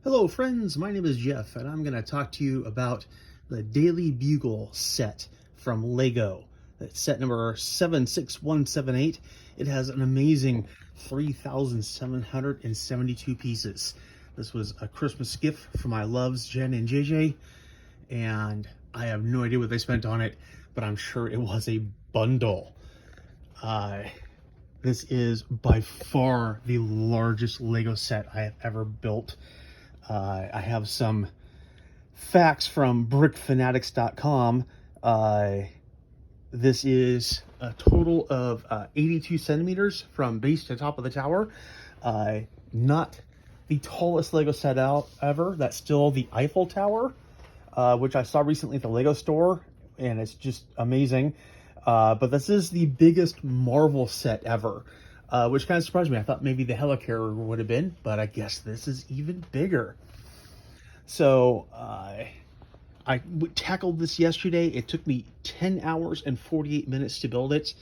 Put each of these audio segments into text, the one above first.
Hello friends, my name is Jeff and I'm going to talk to you about the Daily Bugle set from Lego. It's set number 76178. It has an amazing 3,772 pieces. This was a Christmas gift for my loves Jen and JJ, and I have no idea what they spent on it, but I'm sure it was a bundle. This is by far the largest Lego set I have ever built. I have some facts from brickfanatics.com. This is a total of 82 centimeters from base to top of the tower. Not the tallest Lego set out ever. That's still the Eiffel Tower, which I saw recently at the Lego store, and it's just amazing. But this is the biggest Marvel set ever, which kind of surprised me. I thought maybe the Helicarrier would have been, but I guess this is even bigger. So I tackled this yesterday. It took me 10 hours and 48 minutes to build it.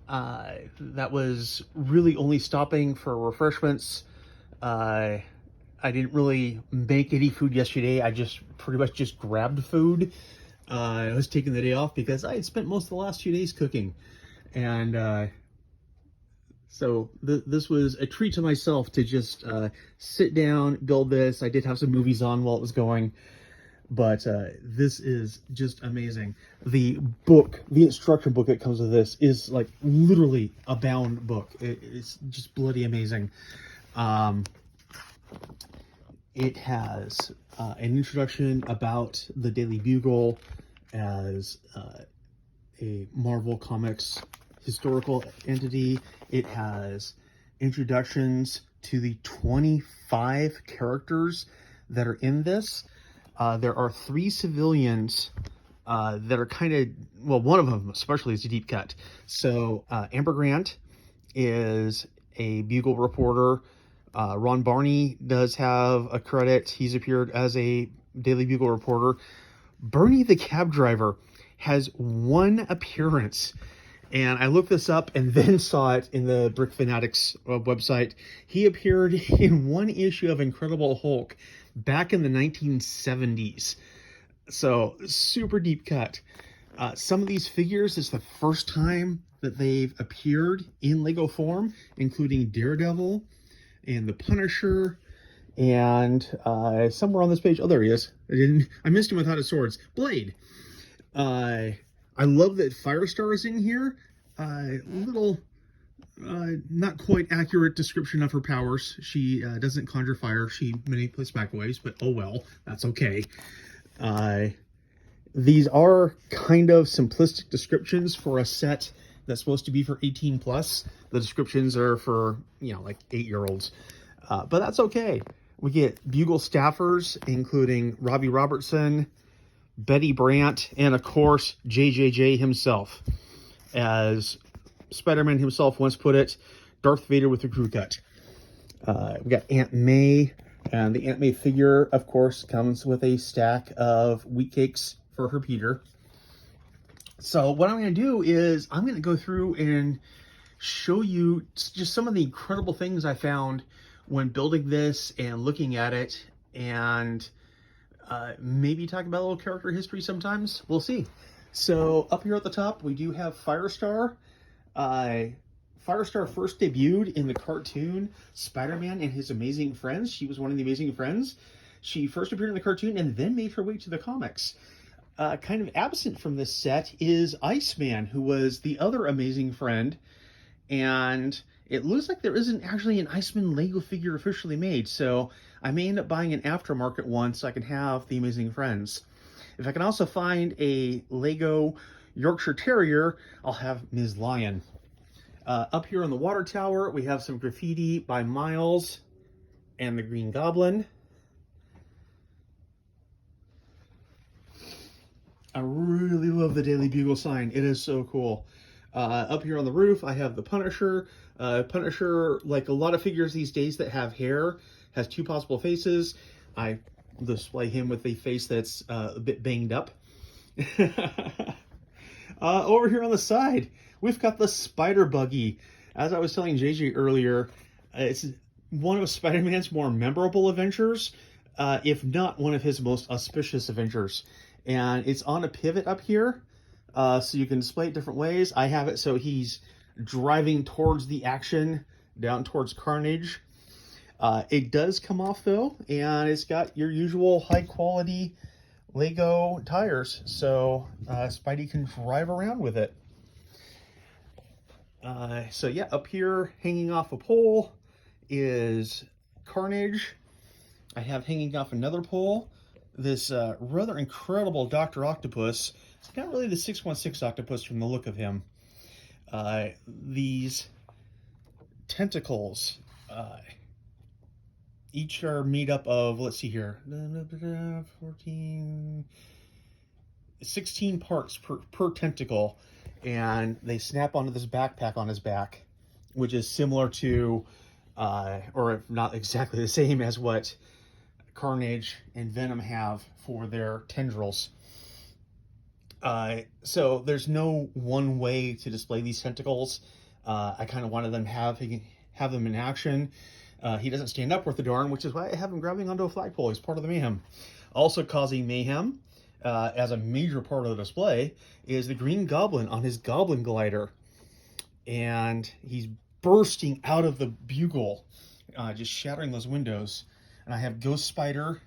That was really only stopping for refreshments. I didn't really make any food yesterday. I just pretty much just grabbed food. I was taking the day off because I had spent most of the last 2 days cooking. And so this was a treat to myself to just sit down, build this. I did have some movies on while it was going, but this is just amazing. The instruction book that comes with this is like literally a bound book. It's just bloody amazing. It has an introduction about the Daily Bugle as a Marvel Comics historical entity. It has introductions to the 25 characters that are in this. There are 3 civilians that are kind of, well, one of them especially is a deep cut. So Amber Grant is a Bugle reporter. Ron Barney does have a credit. He's appeared as a Daily Bugle reporter. Bernie the cab driver has 1 appearance. And I looked this up and then saw it in the Brick Fanatics website. He appeared in 1 issue of Incredible Hulk back in the 1970s. So super deep cut. Some of these figures is the first time that they've appeared in Lego form, including Daredevil and the Punisher, and somewhere on this page, oh, there he is. I missed him without his swords. Blade. I love that Firestar is in here. Little, not quite accurate description of her powers. She doesn't conjure fire. She manipulates microwaves, but oh well, that's okay. These are kind of simplistic descriptions for a set that's supposed to be for 18 plus. The descriptions are for, like 8-year-olds. But that's okay. We get Bugle staffers, including Robbie Robertson, Betty Brant, and of course, JJJ himself. As Spider-Man himself once put it, Darth Vader with a crew cut. We got Aunt May, and the Aunt May figure, of course, comes with a stack of wheat cakes for her Peter. So what I'm going to do is I'm going to go through and show you just some of the incredible things I found when building this and looking at it, and maybe talk about a little character history sometimes. We'll see. So up here at the top, we do have Firestar. Firestar first debuted in the cartoon Spider-Man and His Amazing Friends. She was one of the Amazing Friends. She first appeared in the cartoon and then made her way to the comics. Kind of absent from this set is Iceman, who was the other Amazing Friend. And it looks like there isn't actually an Iceman Lego figure officially made, so I may end up buying an aftermarket one so I can have the Amazing Friends. If I can also find a Lego Yorkshire Terrier, I'll have Ms. Lion. Up here on the water tower, we have some graffiti by Miles and the Green Goblin. I really love the Daily Bugle sign. It is so cool. Up here on the roof, I have the Punisher. Punisher, like a lot of figures these days that have hair, has 2 possible faces. I display him with a face that's a bit banged up. Over here on the side, we've got the Spider Buggy. As I was telling JJ earlier, it's one of Spider-Man's more memorable adventures. if not one of his most auspicious Avengers. And it's on a pivot up here, so you can display it different ways. I have it so he's driving towards the action, down towards Carnage. It does come off though, and it's got your usual high quality Lego tires, so Spidey can drive around with it. So yeah, up here hanging off a pole is Carnage. I have hanging off another pole this rather incredible Dr. Octopus. It's not really the 616 Octopus from the look of him. These tentacles, each are made up of, let's see here, 16 parts per tentacle, and they snap onto this backpack on his back, which is similar to, or if not exactly the same as what Carnage and Venom have for their tendrils. So there's no one way to display these tentacles. I kind of wanted them have them in action. He doesn't stand up worth a darn, which is why I have him grabbing onto a flagpole. He's part of the mayhem. Also causing mayhem, as a major part of the display, is the Green Goblin on his Goblin Glider. And he's bursting out of the Bugle, just shattering those windows. And I have Ghost Spider,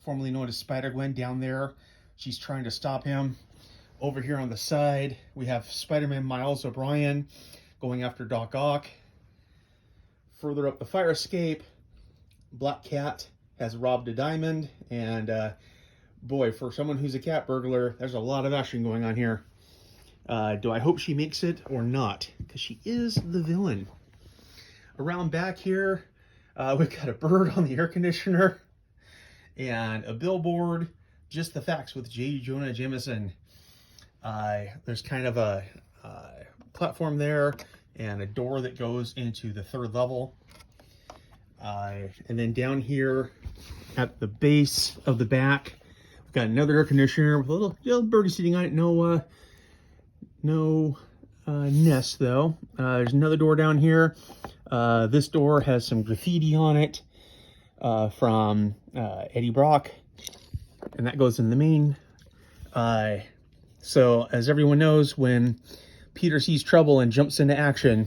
formerly known as Spider-Gwen, down there. She's trying to stop him. Over here on the side, we have Spider-Man Miles O'Brien going after Doc Ock. Further up the fire escape, Black Cat has robbed a diamond, and boy, for someone who's a cat burglar, there's a lot of action going on here. Do I hope she makes it or not? Because she is the villain. Around back here, we've got a bird on the air conditioner and a billboard, Just the Facts with J. Jonah Jameson. There's kind of a platform there and a door that goes into the 3rd level. And then down here at the base of the back, we've got another air conditioner with a little birdie sitting on it. No nest though. There's another door down here. This door has some graffiti on it from Eddie Brock, and that goes in the main. So as everyone knows, when Peter sees trouble and jumps into action,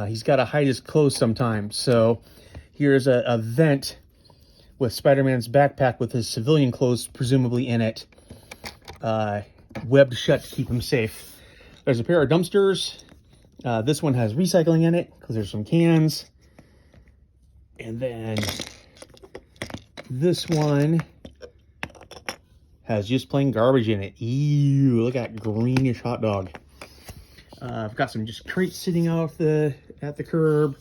he's got to hide his clothes sometimes. So here's a vent with Spider-Man's backpack with his civilian clothes presumably in it, webbed shut to keep him safe. There's a pair of dumpsters. This one has recycling in it because there's some cans. And then this one has just plain garbage in it. Ew, look at that greenish hot dog. I've got some just crates sitting out at the curb.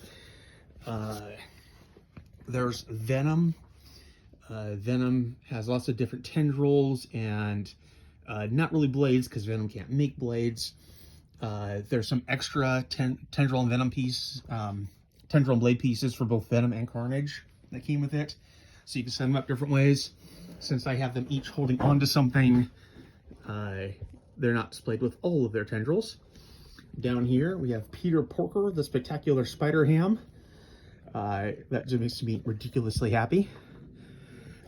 There's Venom. Venom has lots of different tendrils and not really blades because Venom can't make blades. There's some extra tendril and Venom tendril and blade pieces for both Venom and Carnage that came with it. So you can set them up different ways. Since I have them each holding onto something, they're not displayed with all of their tendrils. Down here, we have Peter Porker, the Spectacular Spider-Ham. That just makes me ridiculously happy.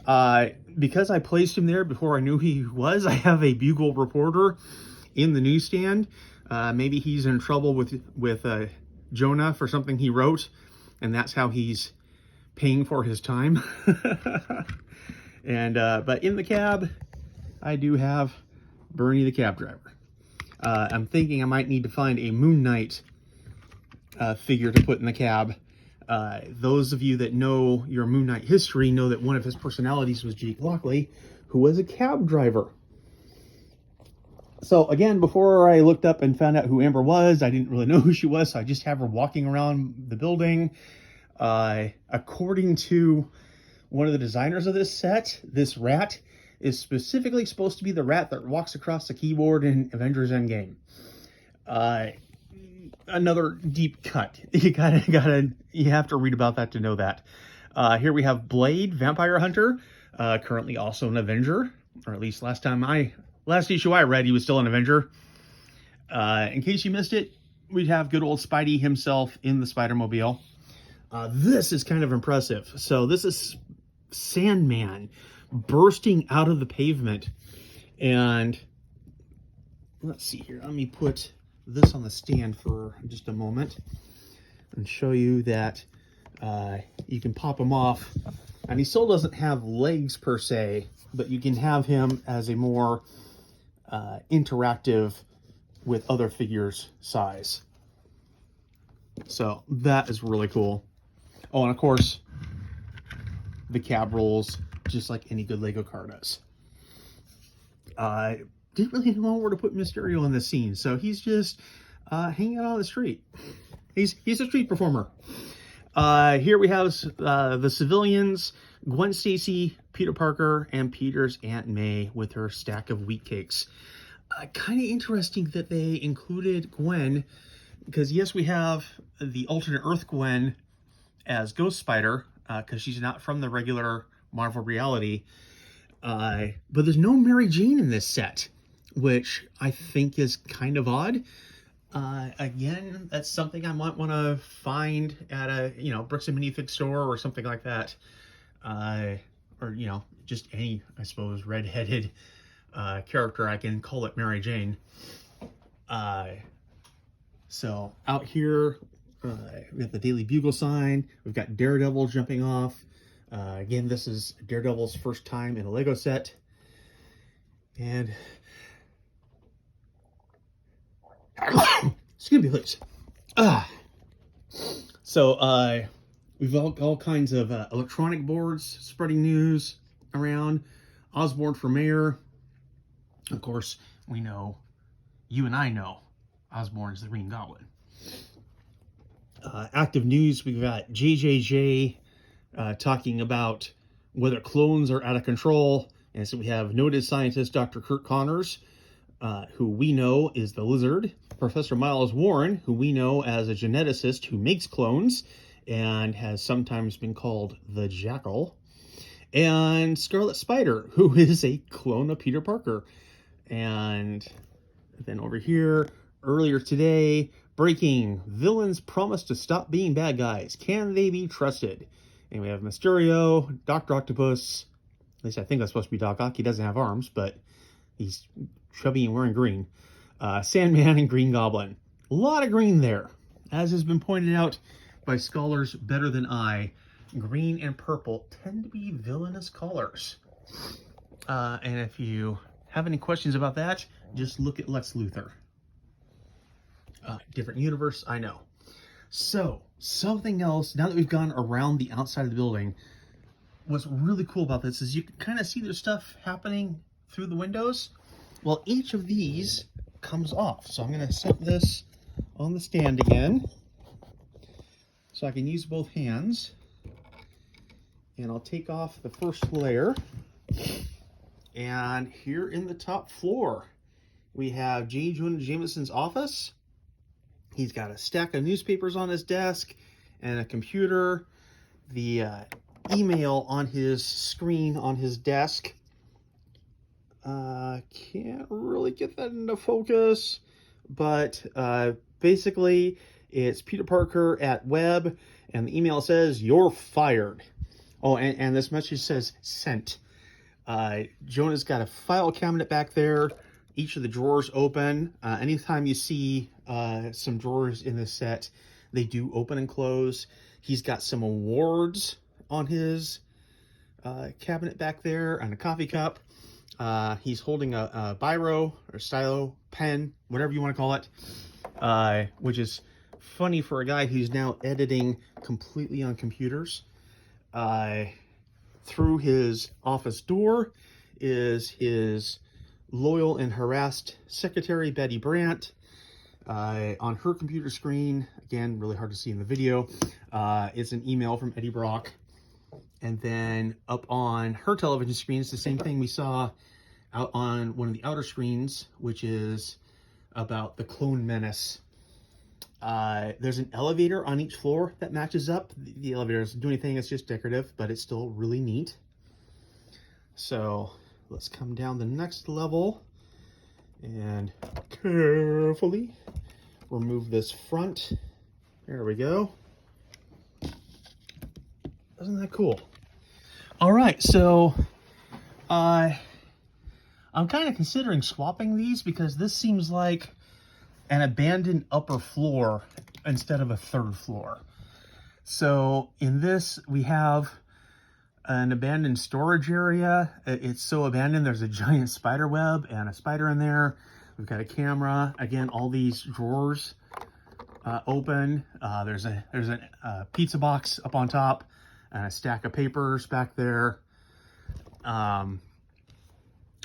Because I placed him there before I knew who he was, I have a Bugle reporter in the newsstand. Maybe he's in trouble with Jonah for something he wrote, and that's how he's paying for his time. And but in the cab, I do have Bernie the cab driver. I'm thinking I might need to find a Moon Knight figure to put in the cab. Those of you that know your Moon Knight history know that one of his personalities was Jake Lockley, who was a cab driver. So again, before I looked up and found out who Amber was, I didn't really know who she was, so I just have her walking around the building. According to one of the designers of this set, this rat is specifically supposed to be the rat that walks across the keyboard in Avengers Endgame. Another deep cut. You have to read about that to know that. Here we have Blade, Vampire Hunter, currently also an Avenger, or at least last issue I read, he was still an Avenger. In case you missed it, we'd have good old Spidey himself in the Spider-Mobile. This is kind of impressive. So this is Sandman bursting out of the pavement. And let's see here. Let me put this on the stand for just a moment and show you that you can pop him off. And he still doesn't have legs per se, but you can have him as a more interactive with other figures size. So that is really cool. Oh, and of course, the cab rolls just like any good Lego car does. Didn't really know where to put Mysterio in this scene, so he's just hanging out on the street. He's a street performer. Here we have the civilians, Gwen Stacy, Peter Parker, and Peter's Aunt May with her stack of wheat cakes. Kind of interesting that they included Gwen, because yes, we have the alternate Earth Gwen as Ghost Spider, because she's not from the regular Marvel reality. But there's no Mary Jane in this set, which I think is kind of odd. Again, that's something I might want to find at a, Bricks and Minifig store or something like that. Or, just any, I suppose, redheaded character. I can call it Mary Jane. So out here, we have the Daily Bugle sign. We've got Daredevil jumping off. Again, this is Daredevil's first time in a Lego set. And excuse me, please. So we've all kinds of electronic boards spreading news around. Osborn for mayor. Of course, we know, you and I know, Osborn's the Green Goblin. Active news, we've got JJJ talking about whether clones are out of control. And so we have noted scientist Dr. Kurt Connors, who we know is the Lizard. Professor Miles Warren, who we know as a geneticist who makes clones and has sometimes been called the Jackal. And Scarlet Spider, who is a clone of Peter Parker. And then over here, earlier today, breaking, villains promise to stop being bad guys. Can they be trusted? And we have Mysterio, Dr. Octopus. At least I think that's supposed to be Doc Ock. He doesn't have arms, but he's chubby and wearing green. Sandman and Green Goblin. A lot of green there. As has been pointed out by scholars better than I, green and purple tend to be villainous colors. And if you have any questions about that, just look at Lex Luthor. Different universe, I know. So, something else, now that we've gone around the outside of the building, what's really cool about this is you can kind of see there's stuff happening through the windows. Well, each of these comes off. So I'm going to set this on the stand again so I can use both hands. And I'll take off the first layer. And here in the top floor, we have J. Jonah Jameson's office. He's got a stack of newspapers on his desk and a computer. The email on his screen on his desk. Can't really get that into focus, but basically it's Peter Parker at Web, and the email says, "You're fired." Oh, and this message says, "Sent." Jonah's got a file cabinet back there. Each of the drawers open. Anytime you see some drawers in this set, they do open and close. He's got some awards on his cabinet back there and a coffee cup. He's holding a biro or stylo, pen, whatever you want to call it, which is funny for a guy who's now editing completely on computers. Through his office door is his loyal and harassed secretary, Betty Brandt. On her computer screen, again, really hard to see in the video, is an email from Eddie Brock. And then up on her television screen, it's the same thing we saw out on one of the outer screens, which is about the Clone Menace. There's an elevator on each floor that matches up. The elevator doesn't do anything, it's just decorative, but it's still really neat. So let's come down the next level and carefully remove this front. There we go. Isn't that cool? All right, so I'm kind of considering swapping these because this seems like an abandoned upper floor instead of a third floor. So in this, we have an abandoned storage area. It's so abandoned, there's a giant spider web and a spider in there. We've got a camera. Again, all these drawers open. There's a pizza box up on top and a stack of papers back there. And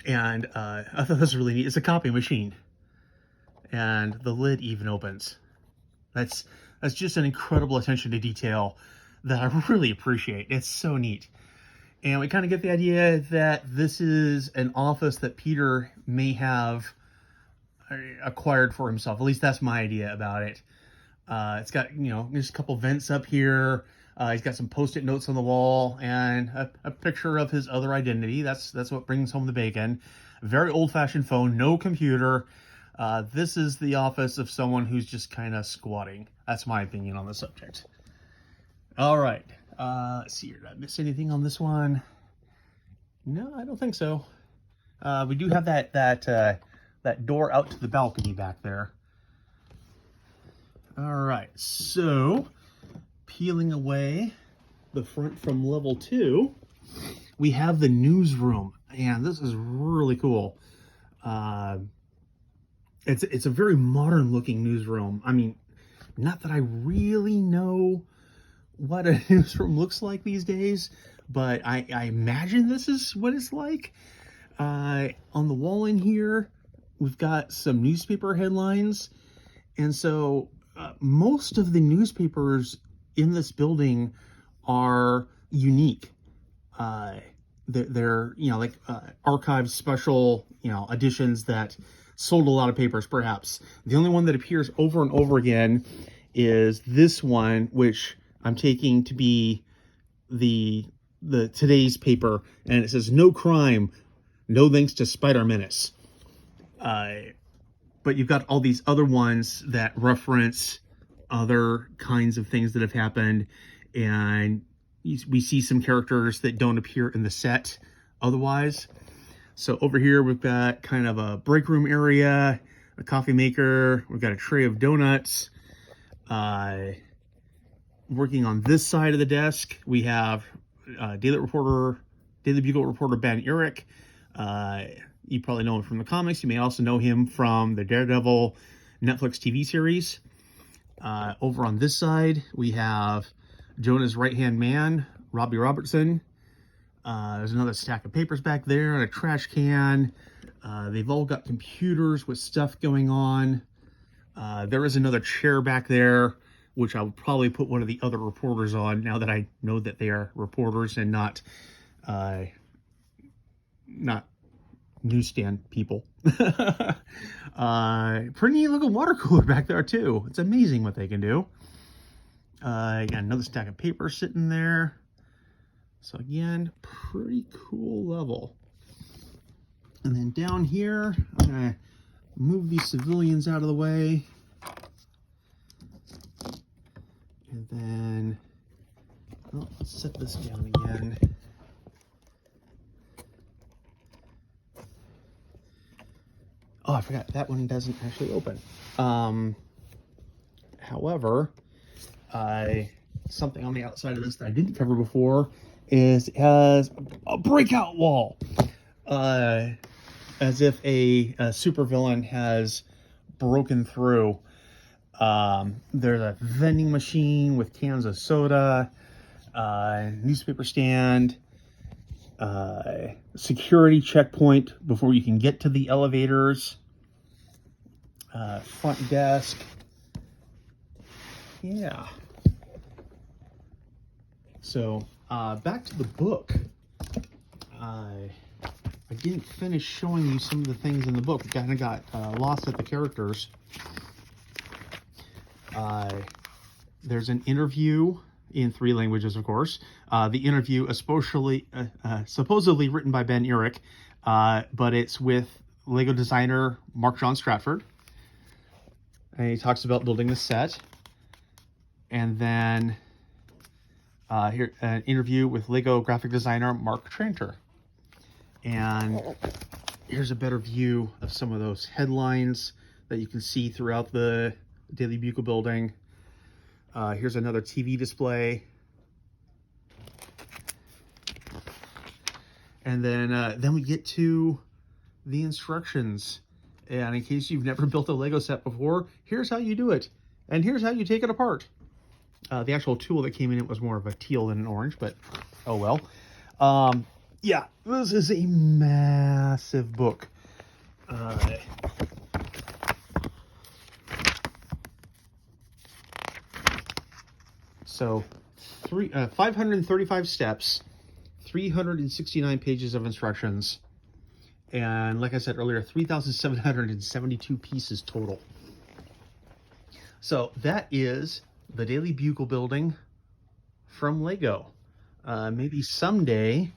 I thought this was really neat. It's a copy machine, and the lid even opens. That's just an incredible attention to detail that I really appreciate. It's so neat. And we kind of get the idea that this is an office that Peter may have acquired for himself. At least that's my idea about it. It's got, there's a couple vents up here. He's got some post-it notes on the wall and a picture of his other identity. That's what brings home the bacon. Very old-fashioned phone, no computer. This is the office of someone who's just kind of squatting. That's my opinion on the subject. All right. Let's see here. Did I miss anything on this one? No, I don't think so. We do have that door out to the balcony back there. All right. So, peeling away the front from level 2, we have the newsroom, and this is really cool. It's a very modern looking newsroom. I mean, not that I really know what a newsroom looks like these days, but I imagine this is what it's like. On the wall in here, we've got some newspaper headlines, and so most of the newspapers in this building are unique. They're like archived special editions that sold a lot of papers. Perhaps the only one that appears over and over again is this one, which I'm taking to be the today's paper, and it says no crime, no thanks to Spider Menace. But you've got all these other ones that reference other kinds of things that have happened, and we see some characters that don't appear in the set otherwise. So over here we've got kind of a break room area, a coffee maker, we've got a tray of donuts. Working on this side of the desk, we have Daily Bugle reporter Ben Urich. You probably know him from the comics. You may also know him from the Daredevil Netflix TV series. Over on this side, we have Jonah's right-hand man, Robbie Robertson. There's another stack of papers back there and a trash can. They've all got computers with stuff going on. There is another chair back there, which I would probably put one of the other reporters on now that I know that they are reporters and not newsstand people. Pretty neat looking water cooler back there too. It's amazing what they can do. Got another stack of paper sitting there. So again, pretty cool level. And then down here, I'm gonna move these civilians out of the way. And then, let's set this down again. Oh, I forgot, that one doesn't actually open. However, something on the outside of this that I didn't cover before is it has a breakout wall. As if a supervillain has broken through. There's a vending machine with cans of soda, newspaper stand, security checkpoint before you can get to the elevators, front desk. Yeah. So, back to the book. I didn't finish showing you some of the things in the book. I kind of got lost at the characters. There's an interview in 3 languages, of course. The interview is supposedly written by Ben Urich, but it's with Lego designer Mark John Stratford. And he talks about building the set. And then Here, an interview with Lego graphic designer Mark Tranter. And here's a better view of some of those headlines that you can see throughout the Daily Bugle building. Here's another TV display. And then we get to the instructions. And in case you've never built a Lego set before, here's how you do it. And here's how you take it apart. The actual tool that came in it was more of a teal than an orange, but oh well. Yeah, this is a massive book. So 535 steps, 369 pages of instructions, and like I said earlier, 3,772 pieces total. So that is the Daily Bugle building from Lego. Maybe someday,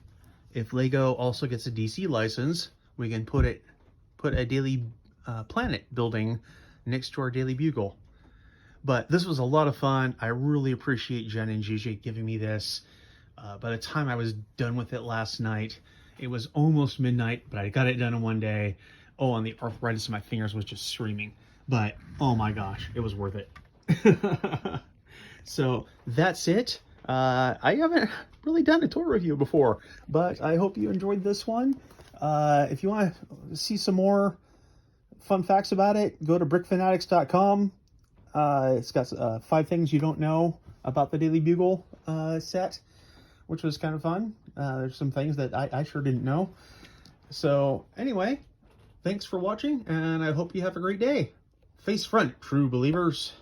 if Lego also gets a DC license, we can put a Daily Planet building next to our Daily Bugle. But this was a lot of fun. I really appreciate Jen and Gigi giving me this. By the time I was done with it last night, it was almost midnight, but I got it done in one day. Oh, and the arthritis in my fingers was just screaming. But, oh my gosh, it was worth it. So, that's it. I haven't really done a tour review before, but I hope you enjoyed this one. If you want to see some more fun facts about it, go to brickfanatics.com. It's got 5 things you don't know about the Daily Bugle set, which was kind of fun. There's some things that I sure didn't know. So anyway, thanks for watching, and I hope you have a great day. Face front, true believers.